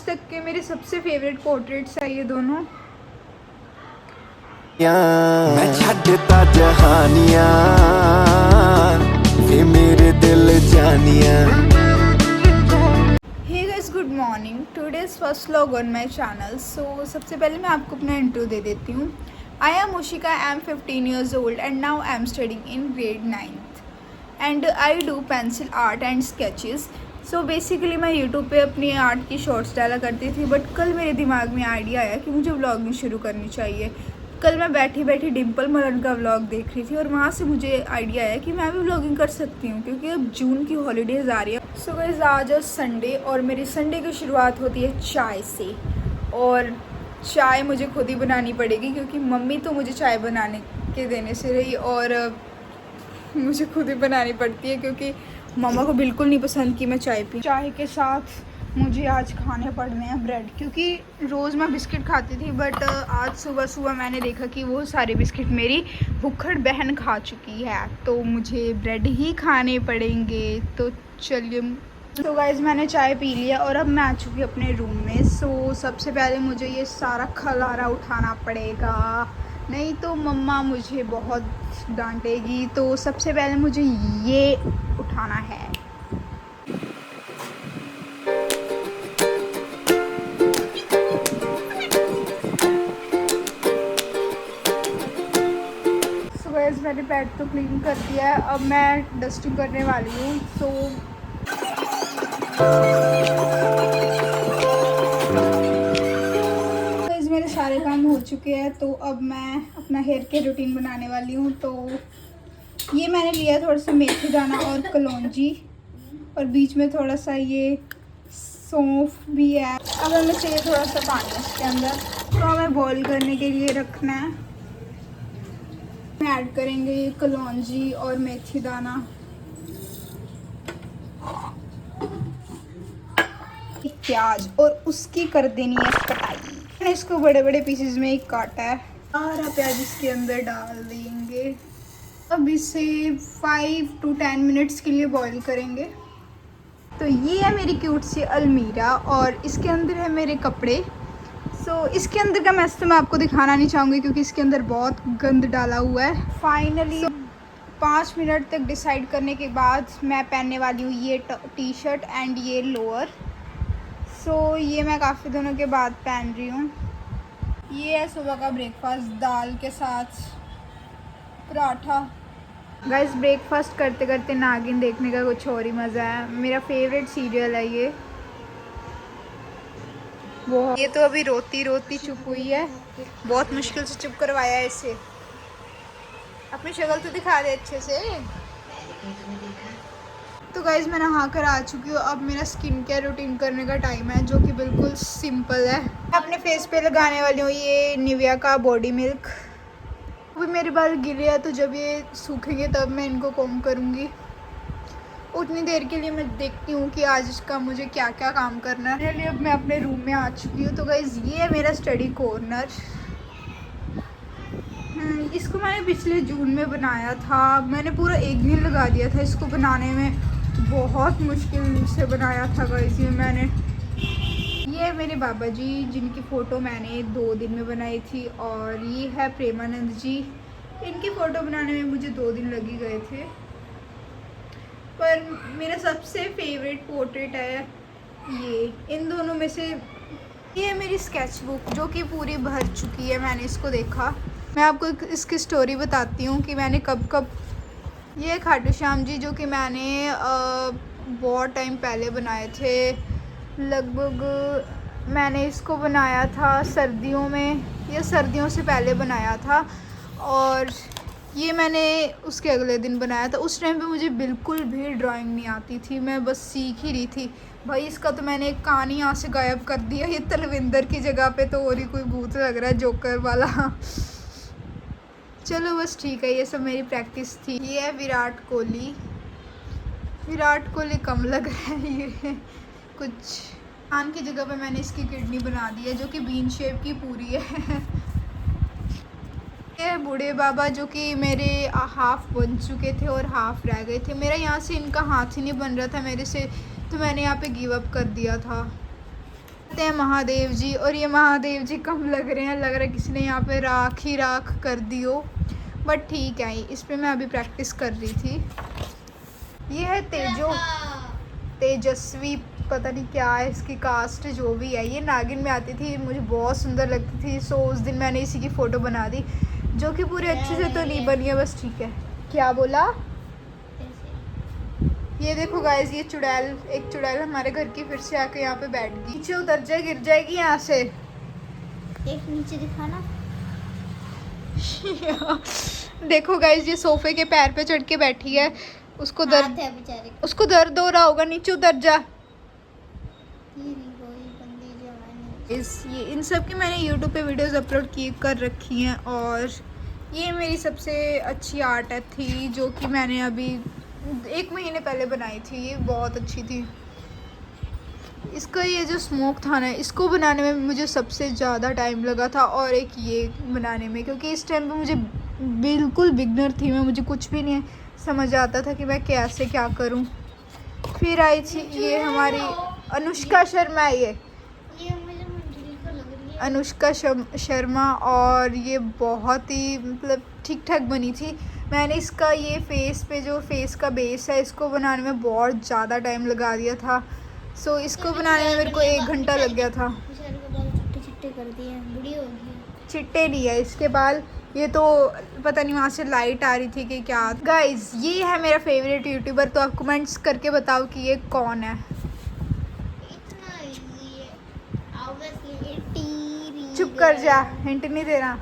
आज तक के मेरे सबसे फेवरेट पोर्ट्रेट्स है ये दोनों। मैं छड्डता जहानियां वे मेरे दिल जानियां। Hey guys, good morning. Today's first vlog on my channel. So सबसे पहले मैं आपको अपना इंट्रो दे देती हूँ। I am Mushika, I am 15 years old and now I am studying in grade 9th and I do pencil art and sketches. So basically मैं YouTube पे अपनी आर्ट की शॉर्ट्स डाला करती थी, बट कल मेरे दिमाग में आइडिया आया कि मुझे व्लॉगिंग शुरू करनी चाहिए। कल मैं बैठी बैठी डिम्पल मलन का व्लॉग देख रही थी और वहाँ से मुझे आइडिया आया कि मैं भी व्लॉगिंग कर सकती हूँ, क्योंकि अब जून की हॉलीडेज़ आ रही है। सो गाइस, आज है संडे और मेरी संडे की शुरुआत होती है चाय से। और चाय मुझे खुद ही बनानी पड़ेगी, क्योंकि मम्मी तो मुझे चाय बनाने के देने से रही और मुझे खुद ही बनानी पड़ती है, क्योंकि मम्मा को बिल्कुल नहीं पसंद कि मैं चाय पी। चाय के साथ मुझे आज खाने पड़ने हैं ब्रेड, क्योंकि रोज़ मैं बिस्किट खाती थी, बट आज सुबह सुबह मैंने देखा कि वो सारे बिस्किट मेरी भुक्खड़ बहन खा चुकी है, तो मुझे ब्रेड ही खाने पड़ेंगे। तो चलिए। तो गाइज़, मैंने चाय पी लिया और अब मैं आ चुकी अपने रूम में। सो सबसे पहले मुझे ये सारा खलारा उठाना पड़ेगा, नहीं तो मम्मा मुझे बहुत डांटेगी। तो सबसे पहले मुझे ये उठाना है। गाइस, मैंने बेड तो क्लीन कर दिया है, अब मैं डस्टिंग करने वाली हूँ। सो गाइस, मेरे सारे काम हो चुके हैं, तो अब मैं अपना हेयर केयर रूटीन बनाने वाली हूँ। तो ये मैंने लिया थोड़ा सा मेथी दाना और कलौंजी, और बीच में थोड़ा सा ये सौंफ भी है। अब हमें चाहिए थोड़ा सा पानी इसके अंदर, तो हमें बॉईल करने के लिए रखना है। ऐड करेंगे ये कलौंजी और मेथी दाना, प्याज, और उसकी कर देनी है कटाई। मैंने इसको बड़े बड़े पीसेस में ही काटा है। सारा प्याज इसके अंदर डाल देंगे। अब इसे 5 to 10 मिनट्स के लिए बॉईल करेंगे। तो ये है मेरी क्यूट सी अलमीरा और इसके अंदर है मेरे कपड़े। सो इसके अंदर का मैस तो मैं आपको दिखाना नहीं चाहूँगी, क्योंकि इसके अंदर बहुत गंद डाला हुआ है। फाइनली 5 मिनट तक डिसाइड करने के बाद मैं पहनने वाली हूँ ये टी शर्ट एंड ये लोअर। सो ये मैं काफ़ी दिनों के बाद पहन रही हूँ। ये है सुबह का ब्रेकफास्ट, दाल के साथ पराठा। गाइस, ब्रेकफास्ट करते करते नागिन देखने का कुछ और ही मज़ा है। मेरा फेवरेट सीरियल है ये। ये तो अभी रोती रोती चुप हुई है, बहुत मुश्किल से चुप करवाया है इसे। अपनी शक्ल तो दिखा दे अच्छे से। तो गाइज, मैं नहा कर आ चुकी हूँ। अब मेरा स्किन केयर रूटीन करने का टाइम है, जो कि बिल्कुल सिंपल है। मैं अपने फेस पे लगाने वाली हूँ ये निविया का बॉडी मिल्क। अभी मेरे बाल गिरे हैं, तो जब ये सूखेंगे तब मैं इनको कॉम्ब करूँगी। उतनी देर के लिए मैं देखती हूँ कि आज इसका मुझे क्या क्या काम करना है। इसलिए अब मैं अपने रूम में आ चुकी हूँ। तो गाइज़, ये है मेरा स्टडी कॉर्नर। इसको मैंने पिछले जून में बनाया था। मैंने पूरा 1 दिन लगा दिया था इसको बनाने में, बहुत मुश्किल से बनाया था गाइज़ ये मैंने। ये है मेरे बाबा जी, जिनकी फ़ोटो मैंने 2 दिन में बनाई थी। और ये है प्रेमानंद जी, इनकी फ़ोटो बनाने में मुझे 2 दिन लग गए थे। पर मेरा सबसे फेवरेट पोर्ट्रेट है ये, इन दोनों में से। ये है मेरी स्केच बुक, जो कि पूरी भर चुकी है। मैंने इसको देखा। मैं आपको इसकी स्टोरी बताती हूँ कि मैंने कब कब। ये खाटू श्याम जी, जो कि मैंने बहुत टाइम पहले बनाए थे। लगभग मैंने इसको बनाया था सर्दियों में, या सर्दियों से पहले बनाया था। और ये मैंने उसके अगले दिन बनाया था। उस टाइम पे मुझे बिल्कुल भी ड्राइंग नहीं आती थी, मैं बस सीख ही रही थी। भाई, इसका तो मैंने एक कान ही यहाँ से गायब कर दिया। ये तलविंदर की जगह पे तो और ही कोई भूत लग रहा है, जोकर वाला। चलो बस ठीक है, ये सब मेरी प्रैक्टिस थी। ये है विराट कोहली। विराट कोहली कम लग रहा है ये कुछ। कान की जगह पे मैंने इसकी किडनी बना दी है, जो कि बीन शेप की पूरी है। ये बूढ़े बाबा, जो कि मेरे हाफ बन चुके थे और हाफ रह गए थे। मेरा यहाँ से इनका हाथ ही नहीं बन रहा था मेरे से, तो मैंने यहाँ पे गिव अप कर दिया था। हैं महादेव जी, और ये महादेव जी कम लग रहे हैं, लग रहा है किसी ने यहाँ पे राख ही राख कर दी हो, बट ठीक है। इस पे मैं अभी प्रैक्टिस कर रही थी। ये है तेजस्वी, पता नहीं क्या है इसकी कास्ट, जो भी है। ये नागिन में आती थी, मुझे बहुत सुंदर लगती थी। सो उस दिन मैंने इसी की फ़ोटो बना दी, जो कि पूरे अच्छे से तो नहीं बनी है, बस ठीक है। क्या बोला? ये देखो गाइस, ये चुड़ैल, एक चुड़ैल हमारे घर की फिर से आके यहाँ पे बैठ गई। नीचे उतर जाए, गिर जाएगी यहाँ से। एक नीचे दिखाना। देखो गाइस, ये सोफे के पैर पे चढ़ के बैठी है। उसको दर्द है बेचारे को। उसको दर्द हो रहा होगा। नीचे उतर जा। ये इन सब की मैंने यूट्यूब पे वीडियोस अपलोड की कर रखी हैं, और ये मेरी सबसे अच्छी आर्ट थी जो कि मैंने अभी 1 महीने पहले बनाई थी। ये बहुत अच्छी थी। इसका ये जो स्मोक था ना, इसको बनाने में मुझे सबसे ज़्यादा टाइम लगा था, और एक ये बनाने में, क्योंकि इस टाइम पे मुझे बिल्कुल बिगनर थी मैं, मुझे कुछ भी नहीं समझ आता था कि मैं कैसे क्या करूं। फिर आई थी ये हमारी अनुष्का शर्मा, ये मुझे मंजूरी को लग रही है। अनुष्का शर्मा, और ये बहुत ही मतलब ठीक ठाक बनी थी। मैंने इसका ये फेस पे जो फेस का बेस है, इसको बनाने में बहुत ज़्यादा टाइम लगा दिया था। सो इसको बनाने में मेरे को 1 घंटा लग गया था। बेचारे के बाल चिट्टे चिट्टे कर दिए, बुढ़ी हो गई। चिट्टे नहीं है इसके बाल, ये तो पता नहीं वहाँ से लाइट आ रही थी कि क्या। गाइज, ये है मेरा फेवरेट यूट्यूबर, तो आप कमेंट्स करके बताओ कि ये कौन है। इतना इजी है, ऑब्वियसली ये टीरी। चुप कर जा, हिंट नहीं देना।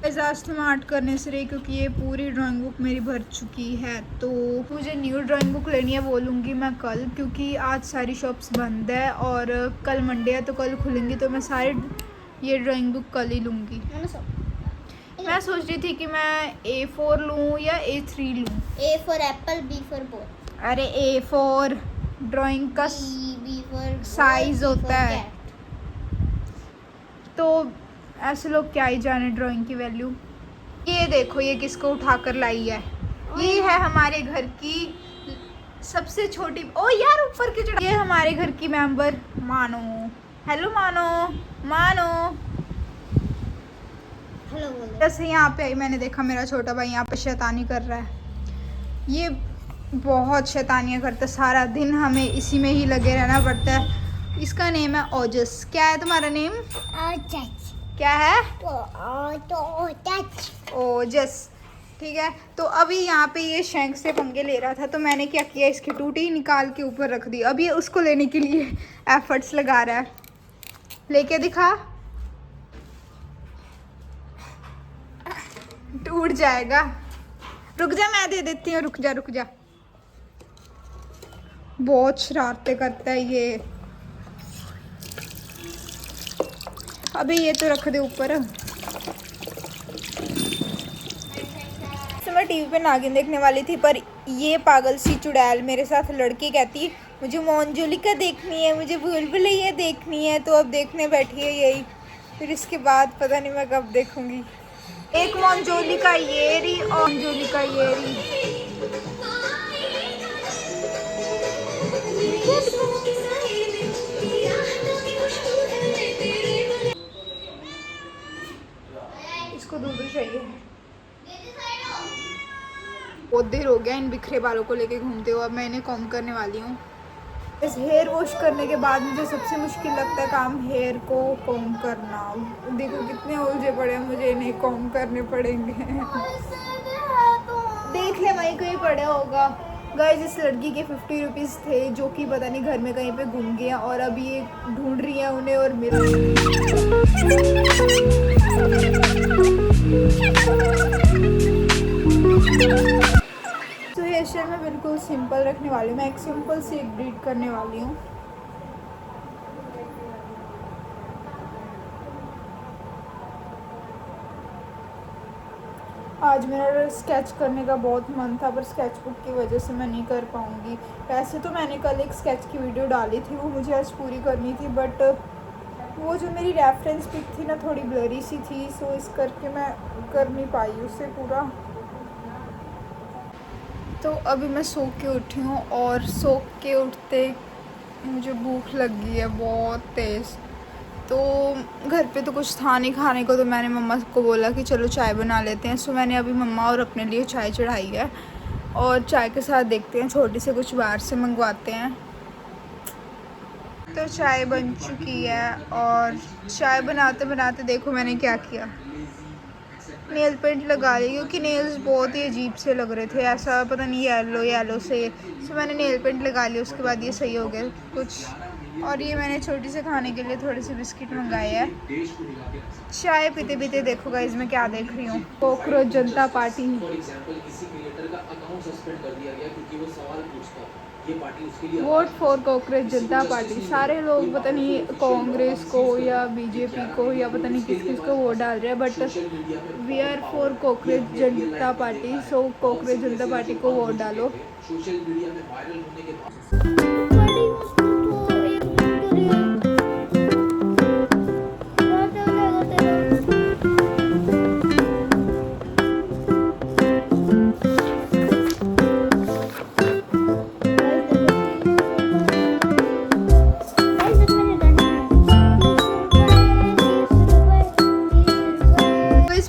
आज तो मैं आर्ट करने से रही, क्योंकि ये पूरी ड्राइंग बुक मेरी भर चुकी है। तो मुझे न्यू ड्राइंग बुक लेनी है, वो लूँगी मैं कल, क्योंकि आज सारी शॉप्स बंद है और कल मंडे है, तो कल खुलेंगी। तो मैं सारी ये ड्राइंग बुक कल ही लूँगी। मैं सोच रही थी कि मैं A4 लूँ या A3 लूँ। A for apple, B for ball। अरे A4 ड्राइंग का B for size C for होता है, cat। तो ऐसे लोग क्या ही जाने ड्राइंग की वैल्यू। ये देखो, ये किसको उठाकर लाई है। ये है हमारे घर की सबसे छोटी, ओ यार ऊपर की चढ़ा। ये हमारे घर की मेंबर मानो। हेलो मानो, मानो। हेलो बोलो। जैसे यहाँ पे आई, मैंने देखा मेरा छोटा भाई यहाँ पे शैतानी कर रहा है। ये बहुत शैतानियाँ करता है, सारा दिन हमें इसी में ही लगे रहना पड़ता है। इसका नेम है ओजस। क्या है तुम्हारा नेम? क्या है? ओजस, ठीक है। तो अभी यहाँ पे ये शैंक से पंगे ले रहा था, तो मैंने क्या किया, इसकी टूटी निकाल के ऊपर रख दी। अब ये उसको लेने के लिए एफर्ट्स लगा रहा है। लेके दिखा, टूट जाएगा। रुक जा, मैं दे देती हूँ, रुक जा रुक जा। बहुत शरारतें करता है ये। अभी ये तो रख दे ऊपर। तो मैं टीवी पे नागिन देखने वाली थी, पर ये पागल सी चुड़ैल मेरे साथ लड़की कहती मुझे मोंजुलिका देखनी है, मुझे भूल-भुलैया देखनी है। तो अब देखने बैठी है यही, फिर इसके बाद पता नहीं मैं कब देखूंगी। एक मोंजुलिका ये रही और मोंजुलिका ये रही। इसको दूध चाहिए। बहुत देर हो गया इन बिखरे बालों को लेके घूमते हुए। अब मैं इन्हें कॉम्ब करने वाली हूँ। इस हेयर वॉश करने के बाद मुझे सबसे मुश्किल लगता है काम हेयर को कॉम्ब करना। देखो कितने उलझे पड़े हैं, मुझे इन्हें कॉम्ब करने पड़ेंगे। देख ले, वहीं कहीं पड़ा होगा। गाइस, इस लड़की के 50 रुपीज़ थे, जो कि पता नहीं घर में कहीं पे घूम गए, और अब ये ढूंढ रही है उन्हें और मिल। तो हेयर स्टाइल मैं बिल्कुल सिंपल रखने वाली हूँ। मैं एक सिंपल सी एक ब्रीड करने वाली हूँ। आज मेरा स्केच करने का बहुत मन था, पर स्केच बुक की वजह से मैं नहीं कर पाऊँगी। वैसे तो मैंने कल एक स्केच की वीडियो डाली थी, वो मुझे आज पूरी करनी थी, बट वो जो मेरी रेफरेंस पिक थी ना, थोड़ी ब्लरी सी थी, सो इस करके मैं कर नहीं पाई उसे पूरा। तो अभी मैं सो के उठी हूँ, और सो के उठते मुझे भूख लगी है बहुत तेज़। तो घर पे तो कुछ था नहीं खाने को, तो मैंने मम्मा को बोला कि चलो चाय बना लेते हैं। सो मैंने अभी मम्मा और अपने लिए चाय चढ़ाई है, और चाय के साथ देखते हैं छोटी से कुछ बाहर से मंगवाते हैं। तो चाय बन चुकी है, और चाय बनाते बनाते देखो मैंने क्या किया, नेल पेंट लगा ली, क्योंकि नेल्स बहुत ही अजीब से लग रहे थे, ऐसा पता नहीं येलो येलो से। सो मैंने नेल पेंट लगा लिया, उसके बाद ये सही हो गया कुछ। और ये मैंने छोटी से खाने के लिए थोड़े से बिस्किट मंगाए हैं। चाय पीते पीते देखो गाइस मैं क्या देख रही हूँ, cockroach Janata party. Vote for Cockroach Janata party. सारे लोग पता नहीं कांग्रेस को या बीजेपी को या पता नहीं किस किस को वोट डाल रहे हैं, but we are for Cockroach Janata Party. So Cockroach Janata Party को वोट डालो।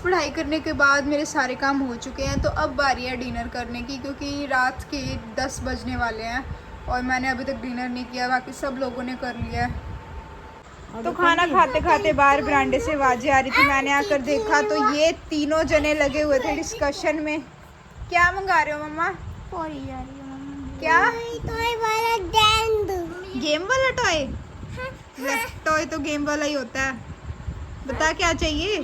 पढ़ाई करने के बाद मेरे सारे काम हो चुके हैं, तो अब बारी है डिनर करने की, क्योंकि रात के 10 बजने वाले हैं और मैंने अभी तक डिनर नहीं किया, बाकी सब लोगों ने कर लिया है। तो खाना खाते खाते बाहर बरांडे से आवाजें आ रही थी, मैंने आकर देखा तो ये तीनों जने लगे हुए थे डिस्कशन में। क्या मंगा रहे हो मम्मा? क्या गेम वाला टॉय? टॉय तो गेम वाला ही होता है। बता क्या चाहिए?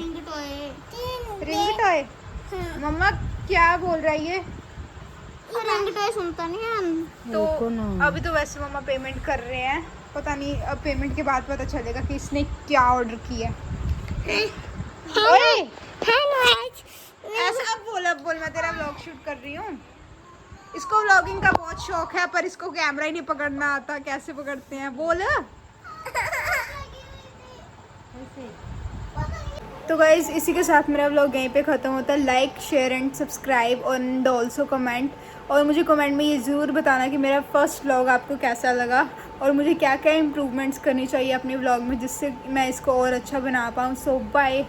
Ring toy. मम्मा क्या बोल रहा है ये? रिंग टॉय सुनता नहीं है। तो अभी तो वैसे मम्मा पेमेंट कर रहे हैं, पता नहीं अब पेमेंट के बाद पता चलेगा कि इसने क्या ऑर्डर किया। ओए ऐसा अब बोल मैं तेरा व्लॉग शूट कर रही हूँ। इसको व्लॉगिंग का बहुत शौक है, पर इसको कैमरा ही नहीं पकड़ना आता। कैसे पकड़ते हैं बोल। तो गाइज़ इसी के साथ मेरा व्लॉग यहीं पे ख़त्म होता है। Like share and subscribe and also comment, और मुझे कमेंट में ये ज़रूर बताना कि मेरा फर्स्ट व्लॉग आपको कैसा लगा और मुझे क्या क्या इम्प्रूवमेंट्स करनी चाहिए अपने व्लॉग में, जिससे मैं इसको और अच्छा बना पाऊँ। सो बाय।